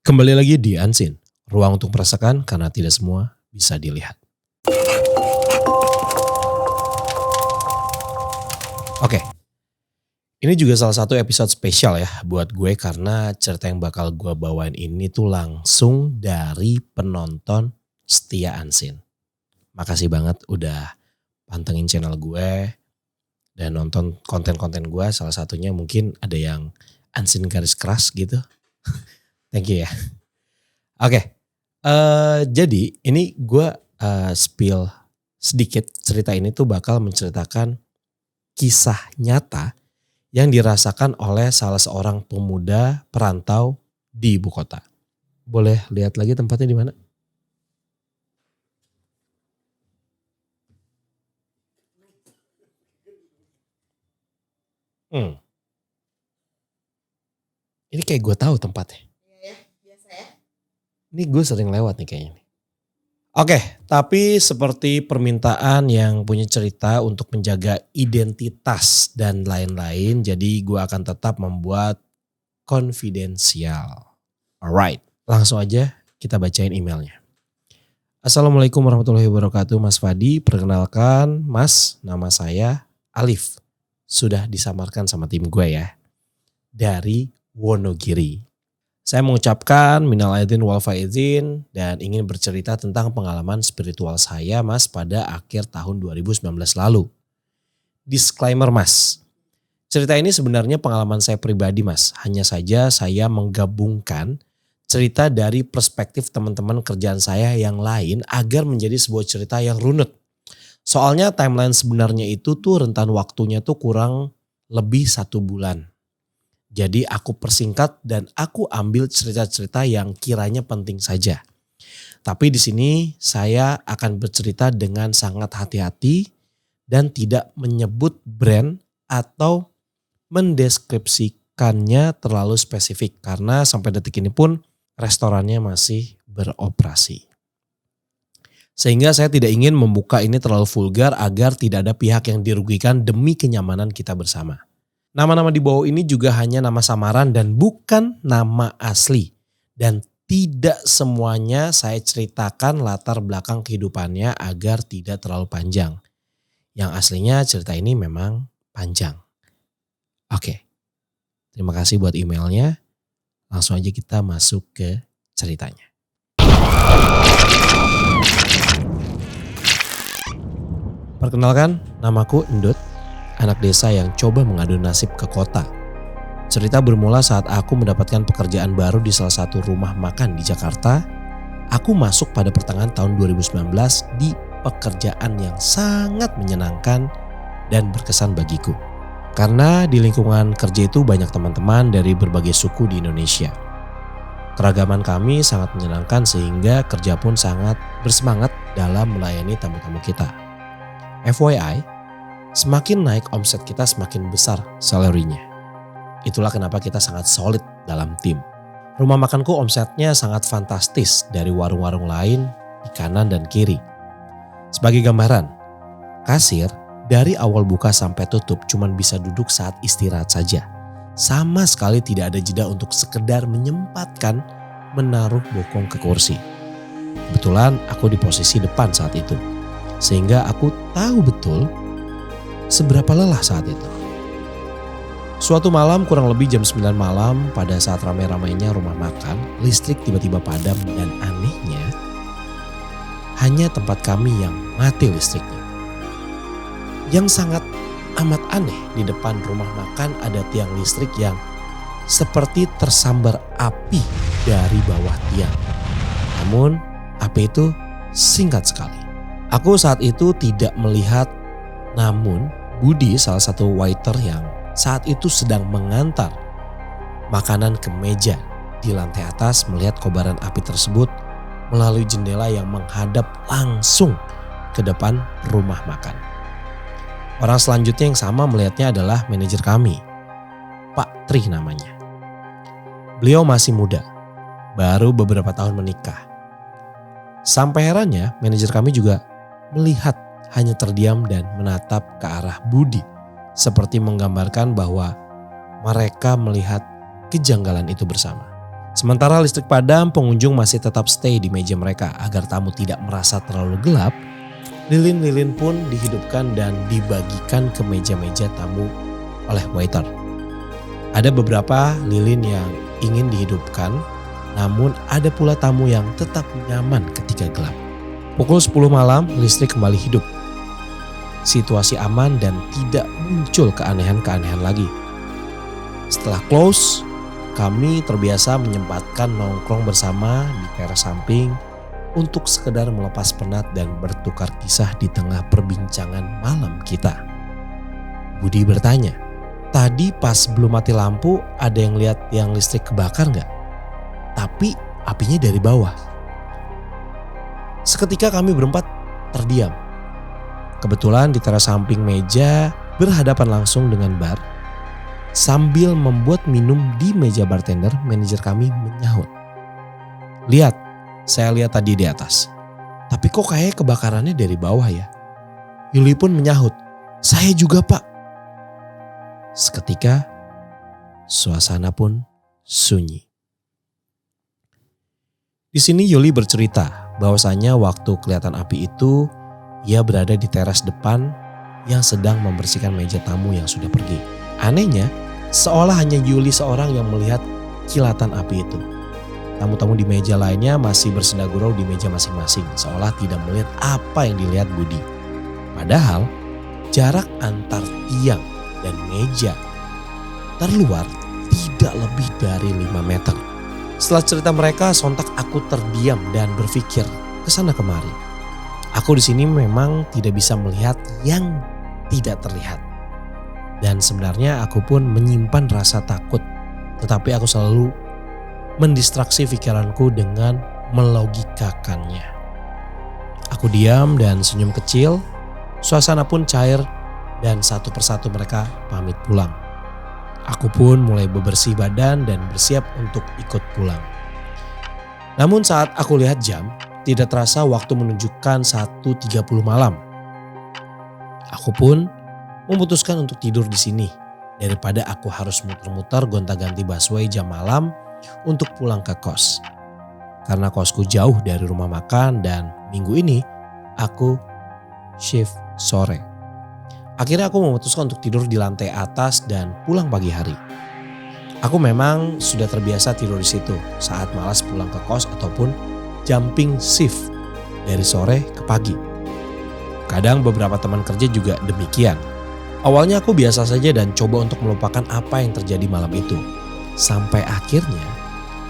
Kembali lagi di Unseen, ruang untuk merasakan karena tidak semua bisa dilihat. Oke, ini juga salah satu episode spesial ya buat gue karena cerita yang bakal gue bawain ini tuh langsung dari penonton setia Unseen. Makasih banget udah pantengin channel gue dan nonton konten-konten gue, salah satunya mungkin ada yang Unseen garis keras gitu. Thank you ya. Oke, jadi ini gue spill sedikit, cerita ini tuh bakal menceritakan kisah nyata yang dirasakan oleh salah seorang pemuda perantau di ibu kota. Boleh lihat lagi tempatnya di mana? Ini kayak gue tahu tempatnya. Ini gue sering lewat nih kayaknya. Oke, tapi seperti permintaan yang punya cerita untuk menjaga identitas dan lain-lain, jadi gue akan tetap membuat konfidensial. Alright, langsung aja kita bacain emailnya. Assalamualaikum warahmatullahi wabarakatuh Mas Fadi, perkenalkan Mas, nama saya Alif. Sudah disamarkan sama tim gue ya. Dari Wonogiri. Saya mengucapkan minal aidin wal faizin dan ingin bercerita tentang pengalaman spiritual saya Mas pada akhir tahun 2019 lalu. Disclaimer Mas, cerita ini sebenarnya pengalaman saya pribadi Mas. Hanya saja saya menggabungkan cerita dari perspektif teman-teman kerjaan saya yang lain agar menjadi sebuah cerita yang runut. Soalnya timeline sebenarnya itu tuh rentan waktunya tuh kurang lebih 1 bulan. Jadi aku persingkat dan aku ambil cerita-cerita yang kiranya penting saja. Tapi di sini saya akan bercerita dengan sangat hati-hati dan tidak menyebut brand atau mendeskripsikannya terlalu spesifik. Karena sampai detik ini pun restorannya masih beroperasi. Sehingga saya tidak ingin membuka ini terlalu vulgar agar tidak ada pihak yang dirugikan demi kenyamanan kita bersama. Nama-nama di bawah ini juga hanya nama samaran dan bukan nama asli. Dan tidak semuanya saya ceritakan latar belakang kehidupannya agar tidak terlalu panjang. Yang aslinya cerita ini memang panjang. Oke, terima kasih buat emailnya. Langsung aja kita masuk ke ceritanya. Perkenalkan, namaku Endut. Anak desa yang coba mengadu nasib ke kota. Cerita bermula saat aku mendapatkan pekerjaan baru di salah satu rumah makan di Jakarta. Aku masuk pada pertengahan tahun 2019 di pekerjaan yang sangat menyenangkan dan berkesan bagiku. Karena di lingkungan kerja itu banyak teman-teman dari berbagai suku di Indonesia. Keragaman kami sangat menyenangkan sehingga kerja pun sangat bersemangat dalam melayani tamu-tamu kita. FYI, semakin naik omset kita semakin besar salary-nya. Itulah kenapa kita sangat solid dalam tim. Rumah makanku omsetnya sangat fantastis dari warung-warung lain di kanan dan kiri. Sebagai gambaran, kasir dari awal buka sampai tutup cuma bisa duduk saat istirahat saja. Sama sekali tidak ada jeda untuk sekedar menyempatkan menaruh bokong ke kursi. Kebetulan aku di posisi depan saat itu. Sehingga aku tahu betul seberapa lelah saat itu. Suatu malam kurang lebih jam 9 malam pada saat ramai-ramainya rumah makan, listrik tiba-tiba padam dan anehnya hanya tempat kami yang mati listriknya. Yang sangat amat aneh, di depan rumah makan ada tiang listrik yang seperti tersambar api dari bawah tiang. Namun api itu singkat sekali. Aku saat itu tidak melihat, namun Budi, salah satu waiter yang saat itu sedang mengantar makanan ke meja di lantai atas, melihat kobaran api tersebut melalui jendela yang menghadap langsung ke depan rumah makan. Orang selanjutnya yang sama melihatnya adalah manajer kami, Pak Tri namanya. Beliau masih muda, baru beberapa tahun menikah. Sampai herannya manajer kami juga melihat, hanya terdiam dan menatap ke arah Budi. Seperti menggambarkan bahwa mereka melihat kejanggalan itu bersama. Sementara listrik padam, pengunjung masih tetap stay di meja mereka agar tamu tidak merasa terlalu gelap. Lilin-lilin pun dihidupkan dan dibagikan ke meja-meja tamu oleh waiter. Ada beberapa lilin yang ingin dihidupkan, namun ada pula tamu yang tetap nyaman ketika gelap. Pukul 10 malam, listrik kembali hidup. Situasi aman dan tidak muncul keanehan-keanehan lagi. Setelah close, kami terbiasa menyempatkan nongkrong bersama di teras samping untuk sekedar melepas penat dan bertukar kisah di tengah perbincangan malam kita. Budi bertanya, tadi pas belum mati lampu ada yang lihat yang listrik kebakar nggak? Tapi apinya dari bawah. Seketika kami berempat terdiam. Kebetulan di teras samping meja berhadapan langsung dengan bar. Sambil membuat minum di meja bartender, manajer kami menyahut. Lihat, saya lihat tadi di atas. Tapi kok kayak kebakarannya dari bawah ya? Yuli pun menyahut, saya juga pak. Seketika, suasana pun sunyi. Di sini Yuli bercerita bahwasanya waktu kelihatan api itu, ia berada di teras depan yang sedang membersihkan meja tamu yang sudah pergi. Anehnya, seolah hanya Yuli seorang yang melihat kilatan api itu. Tamu-tamu di meja lainnya masih bersenda gurau di meja masing-masing, seolah tidak melihat apa yang dilihat Budi. Padahal, jarak antar tiang dan meja terluar tidak lebih dari 5 meter. Setelah cerita mereka, sontak aku terdiam dan berpikir kesana kemari. Aku di sini memang tidak bisa melihat yang tidak terlihat. Dan sebenarnya aku pun menyimpan rasa takut. Tetapi aku selalu mendistraksi pikiranku dengan melogikakannya. Aku diam dan senyum kecil. Suasana pun cair dan satu persatu mereka pamit pulang. Aku pun mulai bebersih badan dan bersiap untuk ikut pulang. Namun saat aku lihat jam, tidak terasa waktu menunjukkan 1.30 malam. Aku pun memutuskan untuk tidur di sini daripada aku harus muter-muter gonta-ganti busway jam malam untuk pulang ke kos. Karena kosku jauh dari rumah makan dan minggu ini aku shift sore. Akhirnya aku memutuskan untuk tidur di lantai atas dan pulang pagi hari. Aku memang sudah terbiasa tidur di situ saat malas pulang ke kos ataupun jumping shift dari sore ke pagi. Kadang beberapa teman kerja juga demikian. Awalnya aku biasa saja dan coba untuk melupakan apa yang terjadi malam itu. Sampai akhirnya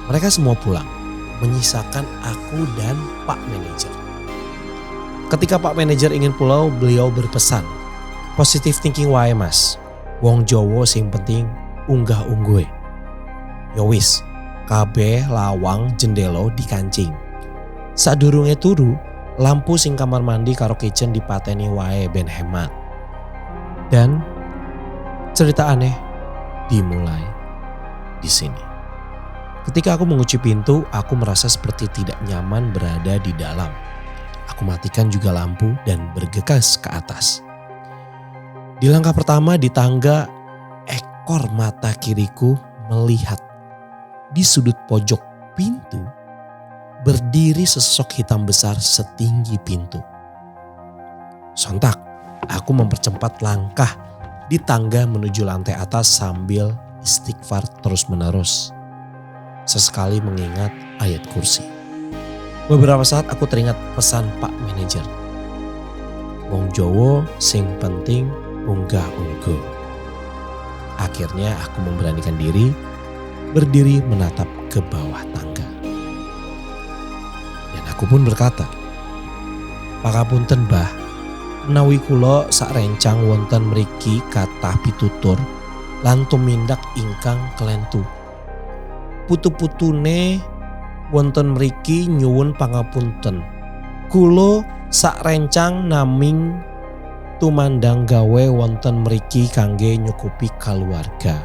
mereka semua pulang, menyisakan aku dan Pak Manajer. Ketika Pak Manajer ingin pulang, beliau berpesan, positive thinking wae mas, wong Jowo sing penting unggah ungguhe. Yowis, kabeh lawang jendelo dikancing. Sadurunge turu, lampu sing kamar mandi karo kitchen dipateni wae ben hemat. Dan cerita aneh dimulai di sini. Ketika aku mengunci pintu, aku merasa seperti tidak nyaman berada di dalam. Aku matikan juga lampu dan bergegas ke atas. Di langkah pertama di tangga, ekor mata kiriku melihat di sudut pojok pintu berdiri sesosok hitam besar setinggi pintu. Sontak, aku mempercepat langkah di tangga menuju lantai atas sambil istighfar terus-menerus. Sesekali mengingat ayat kursi. Beberapa saat aku teringat pesan Pak Manajer. Wong Jowo sing penting unggah ungguh. Akhirnya aku memberanikan diri, berdiri menatap ke bawah tangga. Dan aku pun berkata, Pakapunten Bah, menawi kula sak rencang wonten mriki kathah pitutur lan tumindak ingkang kelentu. Putu-putune wonten mriki nyuwun pangapunten. Kula sak rencang naming tumandang gawe wonten mriki kangge nyukupi keluarga.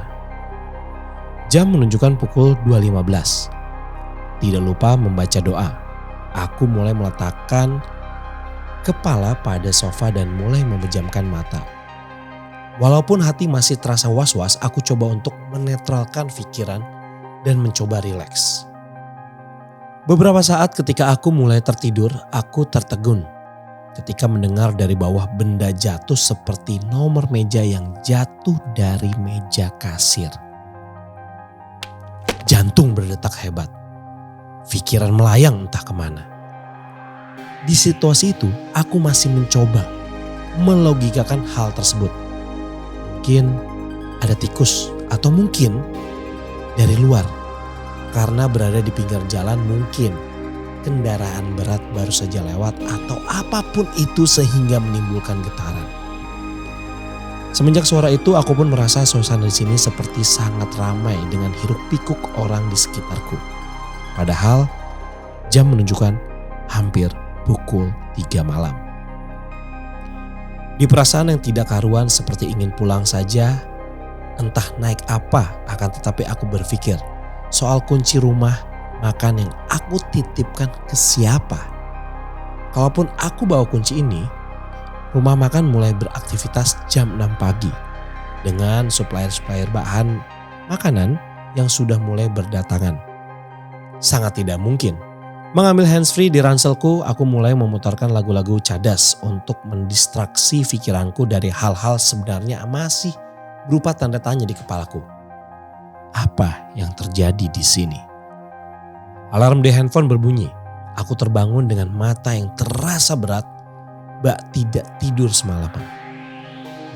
Jam menunjukkan pukul 2.15. Tidak lupa membaca doa. Aku mulai meletakkan kepala pada sofa dan mulai memejamkan mata. Walaupun hati masih terasa was-was, aku coba untuk menetralkan pikiran dan mencoba rileks. Beberapa saat ketika aku mulai tertidur, aku tertegun ketika mendengar dari bawah benda jatuh seperti nomor meja yang jatuh dari meja kasir. Jantung berdetak hebat. Pikiran melayang entah kemana. Di situasi itu aku masih mencoba melogikakan hal tersebut. Mungkin ada tikus atau mungkin dari luar. Karena berada di pinggir jalan mungkin kendaraan berat baru saja lewat atau apapun itu sehingga menimbulkan getaran. Semenjak suara itu aku pun merasa suasana di sini seperti sangat ramai dengan hiruk pikuk orang di sekitarku. Padahal jam menunjukkan hampir pukul 3 malam. Di perasaan yang tidak karuan seperti ingin pulang saja, entah naik apa akan tetapi aku berpikir soal kunci rumah makan yang aku titipkan ke siapa. Kalaupun aku bawa kunci ini, rumah makan mulai beraktivitas jam 6 pagi dengan supplier-supplier bahan makanan yang sudah mulai berdatangan. Sangat tidak mungkin. Mengambil handsfree di ranselku, aku mulai memutarkan lagu-lagu cadas untuk mendistraksi pikiranku dari hal-hal sebenarnya masih berupa tanda tanya di kepalaku. Apa yang terjadi di sini? Alarm di handphone berbunyi. Aku terbangun dengan mata yang terasa berat, bak tidak tidur semalaman.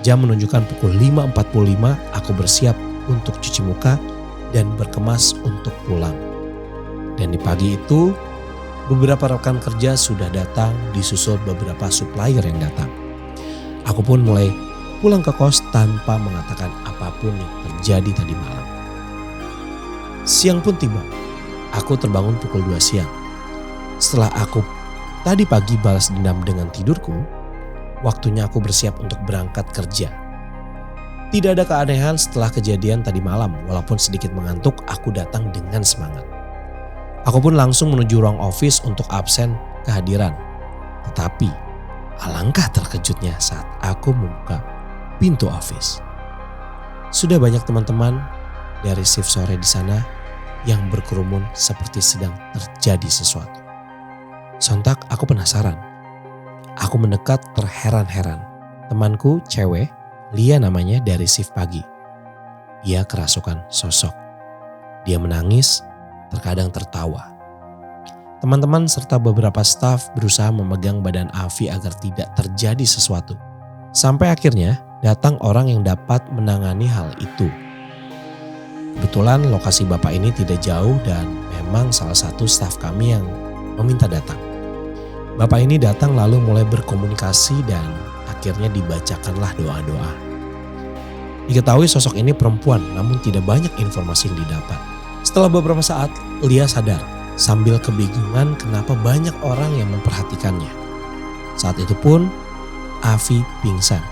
Jam menunjukkan pukul 5.45, aku bersiap untuk cuci muka dan berkemas untuk pulang. Dan di pagi itu, beberapa rekan kerja sudah datang disusul beberapa supplier yang datang. Aku pun mulai pulang ke kos tanpa mengatakan apapun yang terjadi tadi malam. Siang pun tiba. Aku terbangun pukul 2 siang. Setelah aku tadi pagi balas dendam dengan tidurku, waktunya aku bersiap untuk berangkat kerja. Tidak ada keanehan setelah kejadian tadi malam, walaupun sedikit mengantuk, aku datang dengan semangat. Aku pun langsung menuju ruang office untuk absen kehadiran. Tetapi alangkah terkejutnya saat aku membuka pintu office. Sudah banyak teman-teman dari shift sore di sana yang berkerumun seperti sedang terjadi sesuatu. Sontak aku penasaran. Aku mendekat terheran-heran. Temanku cewek, Lia namanya, dari shift pagi. Ia kerasukan sosok. Dia menangis, terkadang tertawa. Teman-teman serta beberapa staf berusaha memegang badan Afi agar tidak terjadi sesuatu. Sampai akhirnya datang orang yang dapat menangani hal itu. Kebetulan lokasi bapak ini tidak jauh dan memang salah satu staf kami yang meminta datang. Bapak ini datang lalu mulai berkomunikasi dan akhirnya dibacakanlah doa-doa. Diketahui sosok ini perempuan namun tidak banyak informasi yang didapat. Setelah beberapa saat, Lia sadar sambil kebingungan kenapa banyak orang yang memperhatikannya. Saat itu pun Afi pingsan.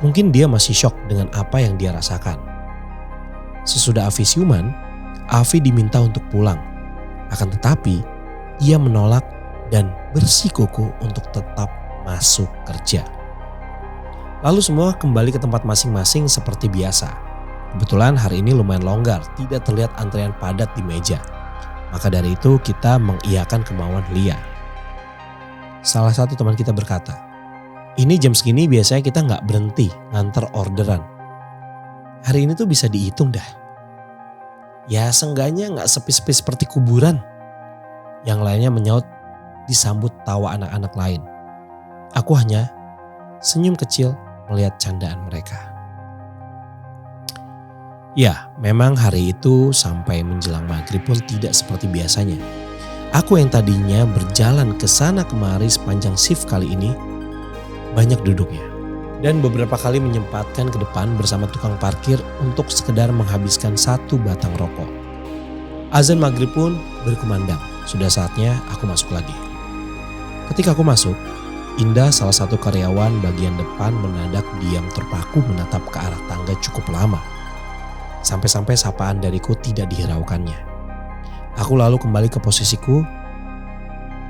Mungkin dia masih syok dengan apa yang dia rasakan. Sesudah Afi siuman, Afi diminta untuk pulang. Akan tetapi, ia menolak dan bersikukuh untuk tetap masuk kerja. Lalu semua kembali ke tempat masing-masing seperti biasa. Kebetulan hari ini lumayan longgar, tidak terlihat antrean padat di meja. Maka dari itu kita mengiyakan kemauan Lia. Salah satu teman kita berkata, ini jam segini biasanya kita nggak berhenti nganter orderan. Hari ini tuh bisa dihitung dah. Ya seenggaknya nggak sepi-sepi seperti kuburan. Yang lainnya menyaut disambut tawa anak-anak lain. Aku hanya senyum kecil melihat candaan mereka. Ya, memang hari itu sampai menjelang maghrib pun tidak seperti biasanya. Aku yang tadinya berjalan ke sana kemari sepanjang shift kali ini banyak duduknya. Dan beberapa kali menyempatkan ke depan bersama tukang parkir untuk sekedar menghabiskan satu batang rokok. Azan maghrib pun berkumandang, sudah saatnya aku masuk lagi. Ketika aku masuk, Indah salah satu karyawan bagian depan mendadak diam terpaku menatap ke arah tangga cukup lama. Sampai-sampai sapaan dariku tidak dihiraukannya. Aku lalu kembali ke posisiku.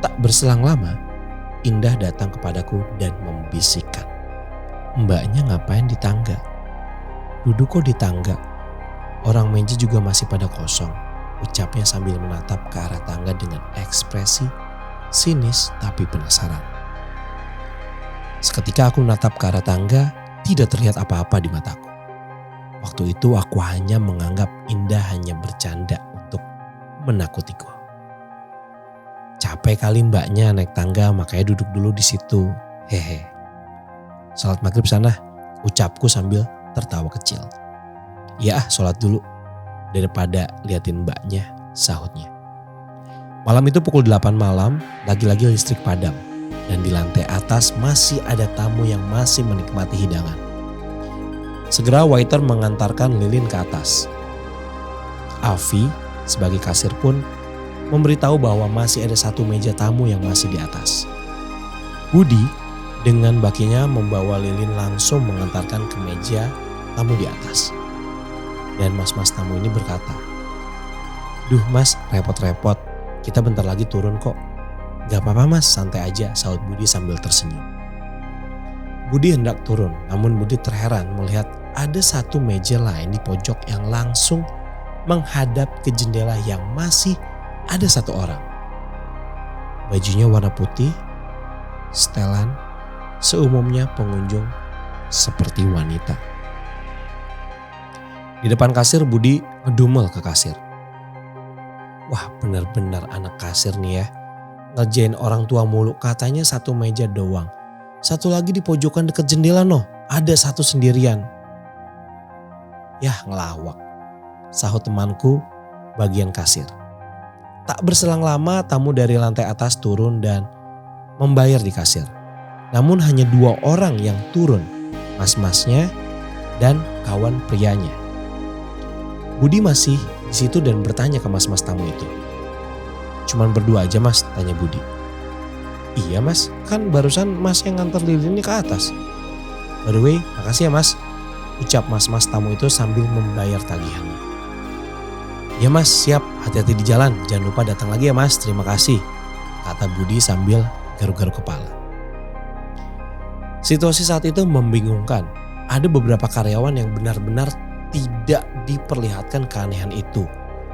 Tak berselang lama, Indah datang kepadaku dan membisikkan. Mbaknya ngapain di tangga? Duduk kok di tangga? Orang meja juga masih pada kosong, ucapnya sambil menatap ke arah tangga dengan ekspresi sinis tapi penasaran. Seketika aku menatap ke arah tangga, tidak terlihat apa-apa di mataku. Waktu itu aku hanya menganggap Indah hanya bercanda untuk menakutiku. Capek kali mbaknya naik tangga, makanya duduk dulu di situ. Hehe. Salat maghrib sana, ucapku sambil tertawa kecil. Ya sholat dulu daripada liatin mbaknya, sahutnya. Malam itu pukul 8 malam, lagi-lagi listrik padam. Dan di lantai atas masih ada tamu yang masih menikmati hidangan. Segera waiter mengantarkan lilin ke atas. Afi sebagai kasir pun memberitahu bahwa masih ada satu meja tamu yang masih di atas. Budi dengan bakinya membawa lilin langsung mengantarkan ke meja tamu di atas. Dan mas-mas tamu ini berkata, "Duh mas, repot-repot, kita bentar lagi turun kok." "Gak apa-apa mas, santai aja," sahut Budi sambil tersenyum. Budi hendak turun, namun Budi terheran melihat ada satu meja lain di pojok yang langsung menghadap ke jendela yang masih ada satu orang. Bajunya warna putih, setelan, seumumnya pengunjung seperti wanita. Di depan kasir Budi ngedumel ke kasir. Wah benar-benar anak kasir nih ya. Ngerjain orang tua mulu, katanya satu meja doang. Satu lagi di pojokan deket jendela noh, ada satu sendirian. Yah ngelawak, sahut temanku bagian kasir. Tak berselang lama tamu dari lantai atas turun dan membayar di kasir. Namun hanya 2 orang yang turun, mas-masnya dan kawan prianya. Budi masih di situ dan bertanya ke mas-mas tamu itu. "Cuman berdua aja mas?" tanya Budi. "Iya mas, kan barusan mas yang nganter lilinnya ke atas." "By the way, makasih ya mas," ucap mas-mas tamu itu sambil membayar tagihannya. "Ya mas, siap, hati-hati di jalan, jangan lupa datang lagi ya mas, terima kasih," kata Budi sambil garuk-garuk kepala. Situasi saat itu membingungkan. Ada beberapa karyawan yang benar-benar tidak diperlihatkan keanehan itu.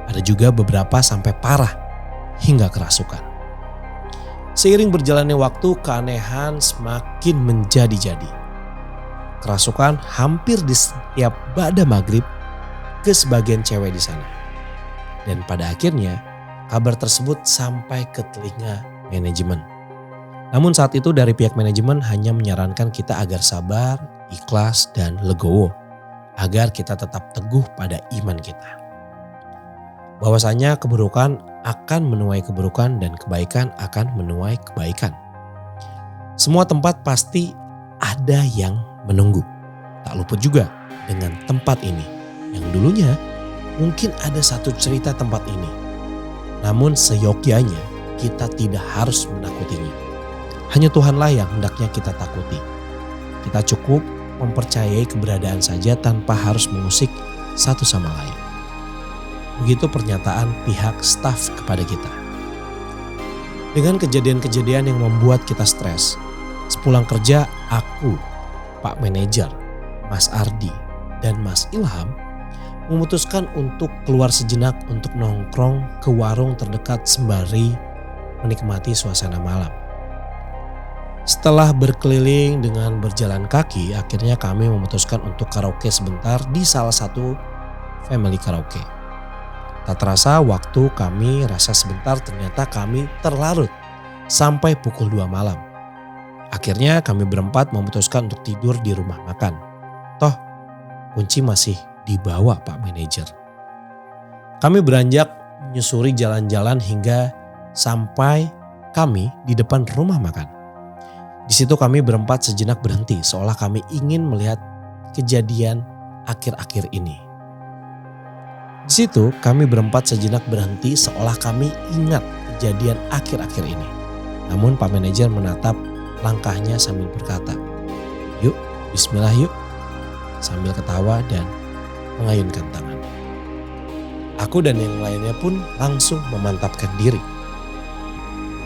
Ada juga beberapa sampai parah hingga kerasukan. Seiring berjalannya waktu, keanehan semakin menjadi-jadi. Kerasukan hampir di setiap ba'da maghrib ke sebagian cewek di sana. Dan pada akhirnya kabar tersebut sampai ke telinga manajemen. Namun saat itu dari pihak manajemen hanya menyarankan kita agar sabar, ikhlas dan legowo. Agar kita tetap teguh pada iman kita. Bahwasanya keburukan akan menuai keburukan dan kebaikan akan menuai kebaikan. Semua tempat pasti ada yang menunggu. Tak luput juga dengan tempat ini yang dulunya mungkin ada satu cerita tempat ini. Namun seyogyanya kita tidak harus menakutinya. Hanya Tuhanlah yang hendaknya kita takuti. Kita cukup mempercayai keberadaan saja tanpa harus mengusik satu sama lain. Begitu pernyataan pihak staf kepada kita. Dengan kejadian-kejadian yang membuat kita stres, sepulang kerja aku, Pak Manajer, Mas Ardi, dan Mas Ilham memutuskan untuk keluar sejenak untuk nongkrong ke warung terdekat sembari menikmati suasana malam. Setelah berkeliling dengan berjalan kaki, akhirnya kami memutuskan untuk karaoke sebentar di salah satu family karaoke. Tak terasa waktu kami rasa sebentar, ternyata kami terlarut sampai pukul 2 malam. Akhirnya kami berempat memutuskan untuk tidur di rumah makan. Toh kunci masih dibawa Pak Manajer. Kami beranjak menyusuri jalan-jalan hingga sampai kami di depan rumah makan. Di situ kami berempat sejenak berhenti seolah kami ingin melihat kejadian akhir-akhir ini. Di situ kami berempat sejenak berhenti seolah kami ingat kejadian akhir-akhir ini. Namun Pak Manajer menatap langkahnya sambil berkata, "Yuk, bismillah yuk," sambil ketawa dan mengayunkan tangan. Aku dan yang lainnya pun langsung memantapkan diri.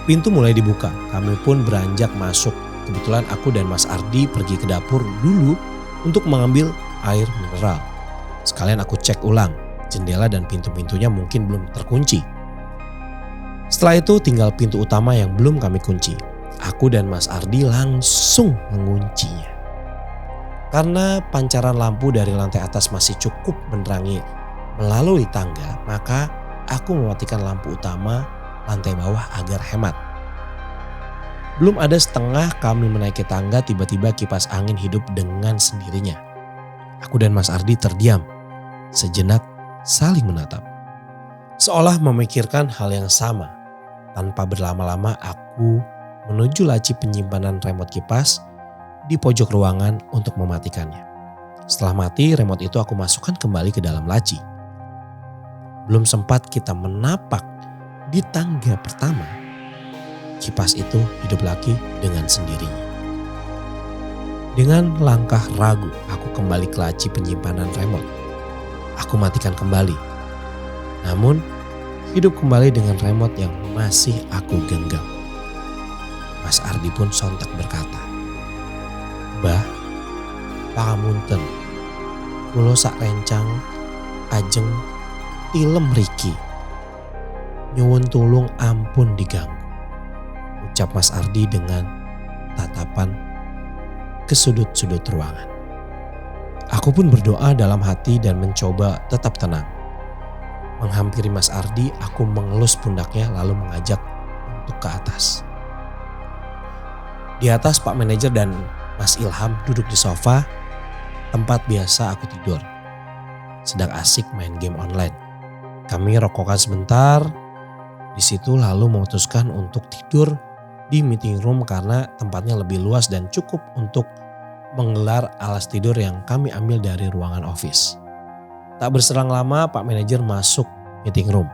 Pintu mulai dibuka, kami pun beranjak masuk. Kebetulan aku dan Mas Ardi pergi ke dapur dulu untuk mengambil air mineral. Sekalian aku cek ulang, jendela dan pintu-pintunya mungkin belum terkunci. Setelah itu tinggal pintu utama yang belum kami kunci. Aku dan Mas Ardi langsung menguncinya. Karena pancaran lampu dari lantai atas masih cukup menerangi melalui tangga, maka aku mematikan lampu utama lantai bawah agar hemat. Belum ada setengah kami menaiki tangga, tiba-tiba kipas angin hidup dengan sendirinya. Aku dan Mas Ardi terdiam, sejenak saling menatap. Seolah memikirkan hal yang sama. Tanpa berlama-lama aku menuju laci penyimpanan remote kipas di pojok ruangan untuk mematikannya. Setelah mati, remote itu aku masukkan kembali ke dalam laci. Belum sempat kita menapak di tangga pertama, kipas itu hidup lagi dengan sendirinya. Dengan langkah ragu, aku kembali ke laci penyimpanan remote. Aku matikan kembali. Namun, hidup kembali dengan remote yang masih aku genggam. Mas Ardi pun sontak berkata, "Bah, pangapunten, kulo sak rencang ajeng tilem mriki. Nyuwun tulung ampun diganggu," ucap Mas Ardi dengan tatapan ke sudut-sudut ruangan. Aku pun berdoa dalam hati dan mencoba tetap tenang. Menghampiri Mas Ardi, aku mengelus pundaknya lalu mengajak untuk ke atas. Di atas Pak Manajer dan Mas Ilham duduk di sofa, tempat biasa aku tidur. Sedang asik main game online. Kami rokokan sebentar, di situ lalu memutuskan untuk tidur di meeting room karena tempatnya lebih luas dan cukup untuk menggelar alas tidur yang kami ambil dari ruangan office. Tak berserang lama Pak Manajer masuk meeting room.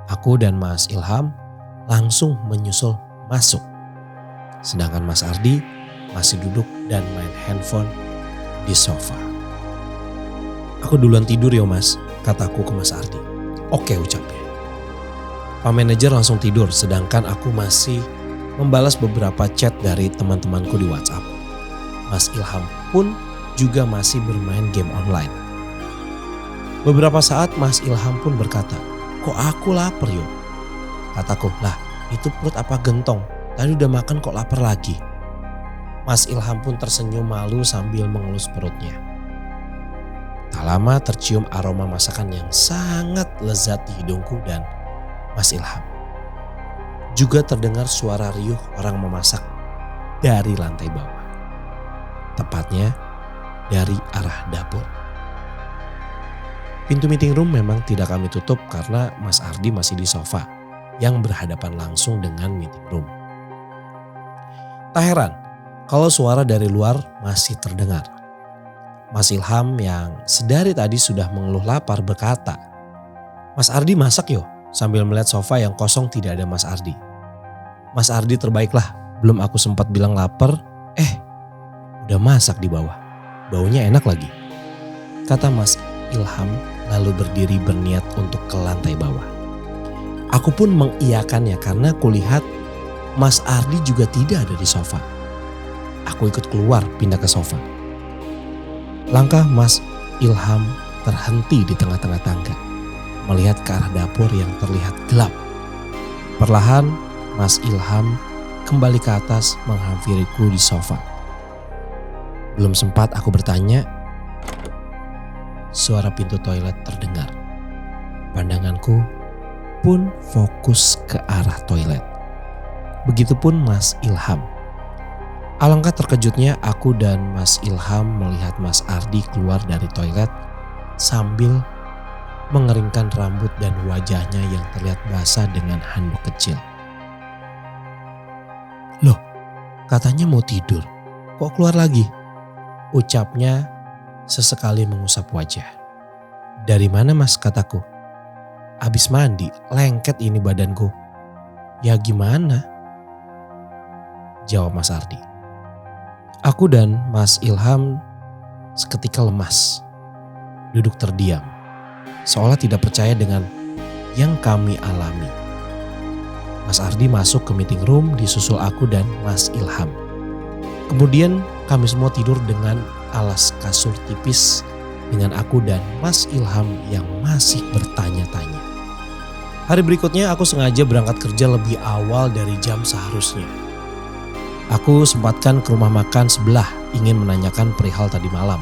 Aku dan Mas Ilham langsung menyusul masuk. Sedangkan Mas Ardi masih duduk dan main handphone di sofa. "Aku duluan tidur ya Mas," kataku ke Mas Ardi. "Oke," ucapnya. Pak Manajer langsung tidur sedangkan aku masih membalas beberapa chat dari teman-temanku di WhatsApp. Mas Ilham pun juga masih bermain game online. Beberapa saat Mas Ilham pun berkata, "Kok aku lapar yo?" Kataku, "Lah itu perut apa gentong? Tadi udah makan kok lapar lagi." Mas Ilham pun tersenyum malu sambil mengelus perutnya. Tak lama tercium aroma masakan yang sangat lezat di hidungku dan Mas Ilham. Juga terdengar suara riuh orang memasak dari lantai bawah. Tepatnya dari arah dapur. Pintu meeting room memang tidak kami tutup karena Mas Ardi masih di sofa yang berhadapan langsung dengan meeting room. Tak heran kalau suara dari luar masih terdengar. Mas Ilham yang sedari tadi sudah mengeluh lapar berkata, "Mas Ardi masak yo," sambil melihat sofa yang kosong tidak ada Mas Ardi. "Mas Ardi terbaiklah, belum aku sempat bilang lapar, udah masak di bawah. Baunya enak lagi," kata Mas Ilham lalu berdiri berniat untuk ke lantai bawah. Aku pun mengiyakannya karena kulihat Mas Ardi juga tidak ada di sofa. Aku ikut keluar pindah ke sofa. Langkah Mas Ilham terhenti di tengah-tengah tangga, melihat ke arah dapur yang terlihat gelap. Perlahan Mas Ilham kembali ke atas menghampiriku di sofa. Belum sempat aku bertanya, suara pintu toilet terdengar. Pandanganku pun fokus ke arah toilet. Begitupun Mas Ilham. Alangkah terkejutnya aku dan Mas Ilham melihat Mas Ardi keluar dari toilet sambil mengeringkan rambut dan wajahnya yang terlihat basah dengan handuk kecil. "Loh, katanya mau tidur, kok keluar lagi?" ucapnya sesekali mengusap wajah. "Dari mana Mas?" kataku. "Abis mandi, lengket ini badanku." "Ya gimana?" jawab Mas Ardi. Aku dan Mas Ilham seketika lemas, duduk terdiam, seolah tidak percaya dengan yang kami alami. Mas Ardi masuk ke meeting room disusul aku dan Mas Ilham. Kemudian kami semua tidur dengan alas kasur tipis dengan aku dan Mas Ilham yang masih bertanya-tanya. Hari berikutnya aku sengaja berangkat kerja lebih awal dari jam seharusnya. Aku sempatkan ke rumah makan sebelah ingin menanyakan perihal tadi malam.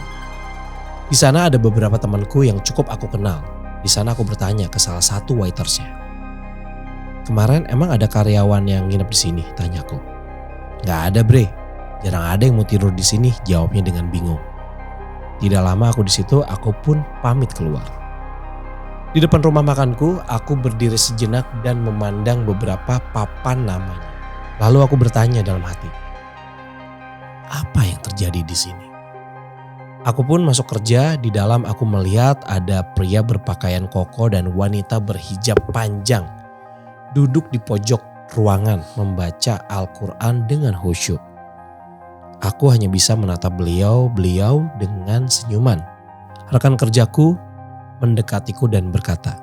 Di sana ada beberapa temanku yang cukup aku kenal. Di sana aku bertanya ke salah satu waitersnya. "Kemarin emang ada karyawan yang nginep di sini?" tanyaku. "Nggak ada bre, jarang ada yang mau tidur di sini," jawabnya dengan bingung. Tidak lama aku di situ, aku pun pamit keluar. Di depan rumah makanku, aku berdiri sejenak dan memandang beberapa papan namanya. Lalu aku bertanya dalam hati, apa yang terjadi di sini? Aku pun masuk kerja. Di dalam aku melihat ada pria berpakaian koko dan wanita berhijab panjang duduk di pojok ruangan membaca Al-Quran dengan khusyuk. Aku hanya bisa menatap beliau dengan senyuman. Rekan kerjaku mendekatiku dan berkata,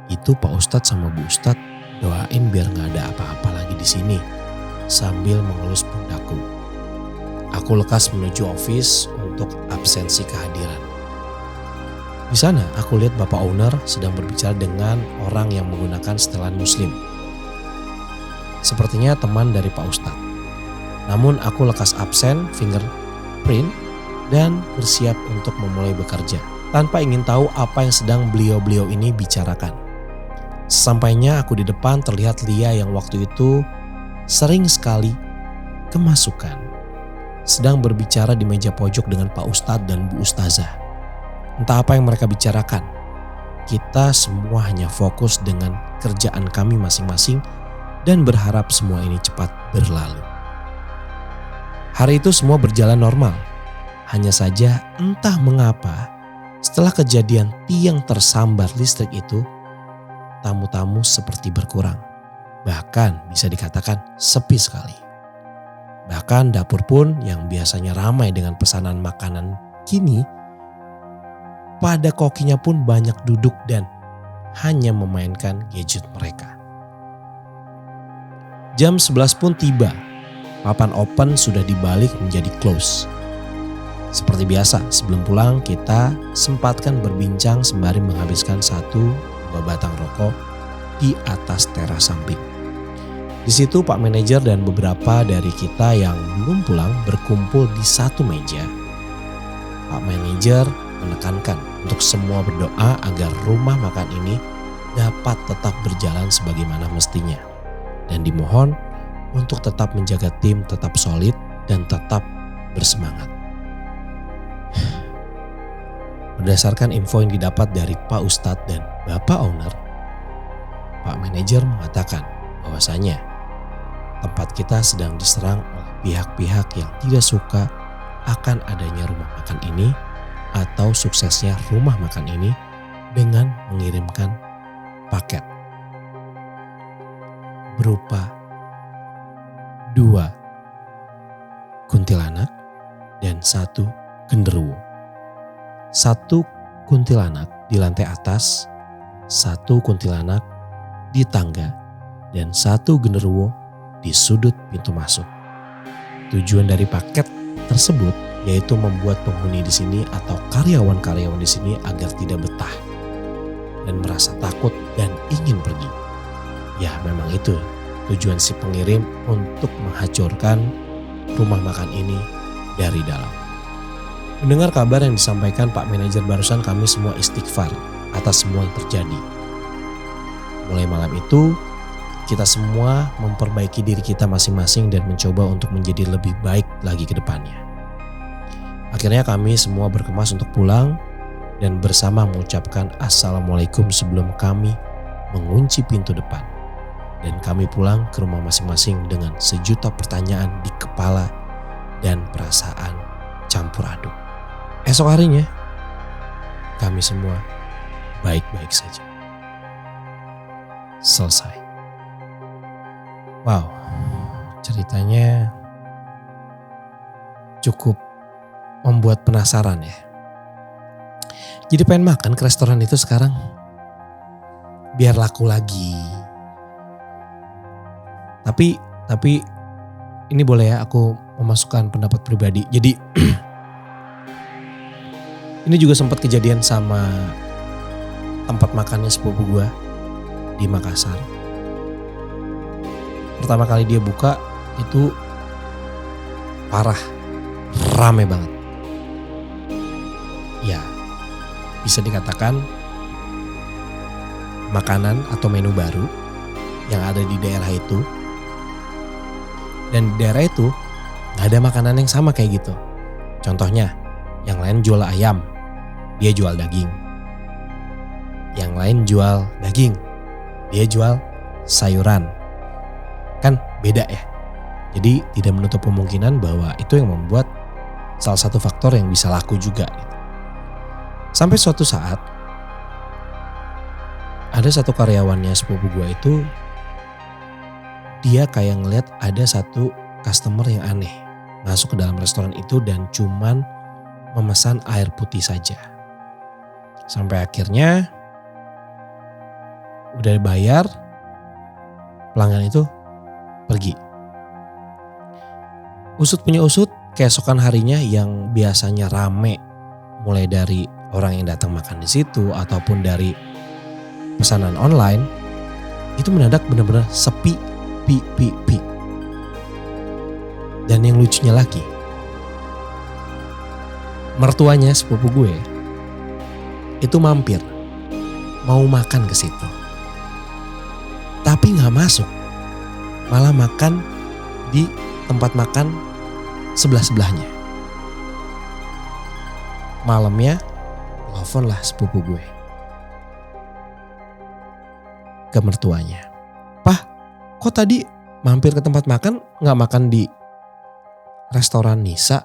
"Itu Pak Ustadz sama Bu Ustadz, doain biar gak ada apa-apa lagi di sini," sambil mengelus pundakku. Aku lekas menuju office untuk absensi kehadiran. Di sana aku lihat Bapak owner sedang berbicara dengan orang yang menggunakan setelan muslim. Sepertinya teman dari Pak Ustadz. Namun aku lekas absen, fingerprint, dan bersiap untuk memulai bekerja. Tanpa ingin tahu apa yang sedang beliau-beliau ini bicarakan. Sesampainya aku di depan terlihat Lia yang waktu itu sering sekali kemasukan. Sedang berbicara di meja pojok dengan Pak Ustadz dan Bu Ustazah. Entah apa yang mereka bicarakan. Kita semua hanya fokus dengan kerjaan kami masing-masing dan berharap semua ini cepat berlalu. Hari itu semua berjalan normal. Hanya saja entah mengapa setelah kejadian tiang tersambar listrik itu, tamu-tamu seperti berkurang. Bahkan bisa dikatakan sepi sekali. Bahkan dapur pun yang biasanya ramai dengan pesanan makanan kini, pada kokinya pun banyak duduk dan hanya memainkan gadget mereka. Jam 11 pun tiba, papan open sudah dibalik menjadi close. Seperti biasa, sebelum pulang kita sempatkan berbincang sembari menghabiskan 1-2 batang rokok di atas teras samping. Di situ Pak Manajer dan beberapa dari kita yang belum pulang berkumpul di satu meja. Pak Manajer menekankan untuk semua berdoa agar rumah makan ini dapat tetap berjalan sebagaimana mestinya. Dan dimohon untuk tetap menjaga tim tetap solid dan tetap bersemangat. Berdasarkan info yang didapat dari Pak Ustadz dan Bapak Owner, Pak Manajer mengatakan bahwasanya tempat kita sedang diserang oleh pihak-pihak yang tidak suka akan adanya rumah makan ini atau suksesnya rumah makan ini dengan mengirimkan paket berupa 2 kuntilanak dan 1 genderuwo. 1 kuntilanak di lantai atas, 1 kuntilanak di tangga, dan 1 genderuwo di sudut pintu masuk. Tujuan dari paket tersebut yaitu membuat penghuni di sini atau karyawan-karyawan di sini agar tidak betah dan merasa takut dan ingin pergi. Ya, memang itu tujuan si pengirim untuk menghancurkan rumah makan ini dari dalam. Mendengar kabar yang disampaikan Pak Manajer barusan, kami semua istighfar atas semua yang terjadi. Mulai malam itu kita semua memperbaiki diri kita masing-masing dan mencoba untuk menjadi lebih baik lagi ke depannya. Akhirnya kami semua berkemas untuk pulang dan bersama mengucapkan Assalamualaikum sebelum kami mengunci pintu depan. Dan kami pulang ke rumah masing-masing dengan sejuta pertanyaan di kepala dan perasaan campur aduk. Esok harinya kami semua baik-baik saja. Selesai. Wow, ceritanya cukup membuat penasaran ya. Jadi pengen makan ke restoran itu sekarang. Biar laku lagi. Tapi ini boleh ya aku memasukkan pendapat pribadi. Jadi ini juga sempat kejadian sama tempat makannya sepupu gue. di Makassar. Pertama kali dia buka itu parah, rame banget. Ya, bisa dikatakan makanan atau menu baru yang ada di daerah itu. Dan di daerah itu gak ada makanan yang sama kayak gitu. Contohnya, yang lain jual ayam, dia jual daging. Yang lain jual daging, dia jual sayuran. Kan beda ya. Jadi tidak menutup kemungkinan bahwa itu yang membuat salah satu faktor yang bisa laku juga gitu. Sampai suatu saat ada satu karyawannya sepupu gue itu, dia kayak ngeliat ada satu customer yang aneh masuk ke dalam restoran itu dan cuman memesan air putih saja. Sampai akhirnya udah bayar, pelanggan itu pergi. Usut punya usut, keesokan harinya yang biasanya rame, mulai dari orang yang datang makan di situ ataupun dari pesanan online, itu mendadak benar-benar sepi. Dan yang lucunya lagi, mertuanya sepupu gue itu mampir mau makan ke situ, tapi nggak masuk, malah makan di tempat makan sebelah-sebelahnya. Malamnya telepon lah sepupu gue ke mertuanya, "Pah, kok tadi mampir ke tempat makan nggak makan di restoran Nisa?"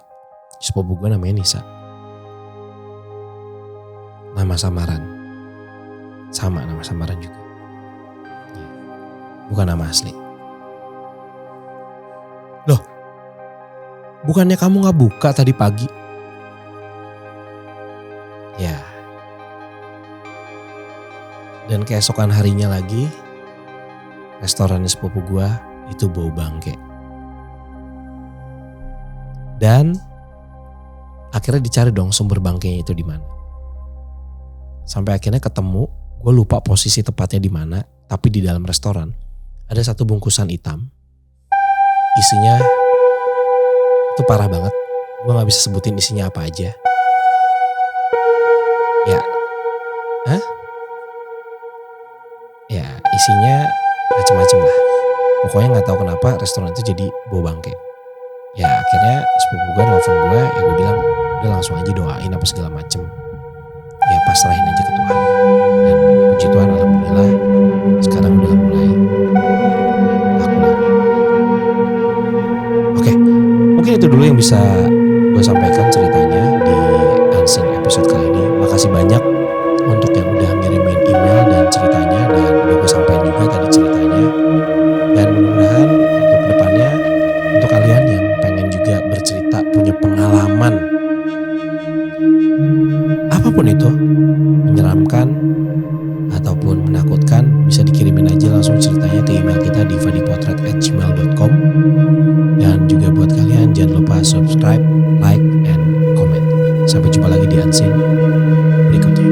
Sepupu gue namanya Nisa. Nama samaran. Sama nama samaran juga. Bukan nama asli. "Loh, bukannya kamu gak buka tadi pagi?" Ya. Dan keesokan harinya lagi, restoran sepupu gua itu bau bangke. Dan akhirnya dicari dong sumber bangkainya itu di mana. Sampai akhirnya ketemu, gue lupa posisi tepatnya di mana, tapi di dalam restoran ada satu bungkusan hitam. Isinya itu parah banget. Gue nggak bisa sebutin isinya apa aja. Ya, isinya macem-macem lah. Pokoknya nggak tahu kenapa restoran itu jadi bau bangke. Ya akhirnya sepupu gue nelfon gue, ya gue bilang udah langsung aja doain apa segala macem. Ya pasrahin aja ke Tuhan. Dan puji Tuhan alhamdulillah sekarang udah mulai laku lagi. Oke, mungkin itu dulu yang bisa gue sampaikan ceritanya di Unseen episode kali ini. Makasih banyak untuk yang udah ngirimin email dan ceritanya, dan udah gue sampaikan juga tadi ceritanya. Dan mudah-mudahan untuk kedepannya, untuk kalian yang pengen juga bercerita, punya pengalaman apapun itu, menyeramkan ataupun menakutkan, bisa dikirimin aja langsung ceritanya ke email kita di vadipotret@gmail.com. Dan juga buat kalian jangan lupa subscribe, like, and comment. Sampai jumpa lagi di Unseen berikutnya.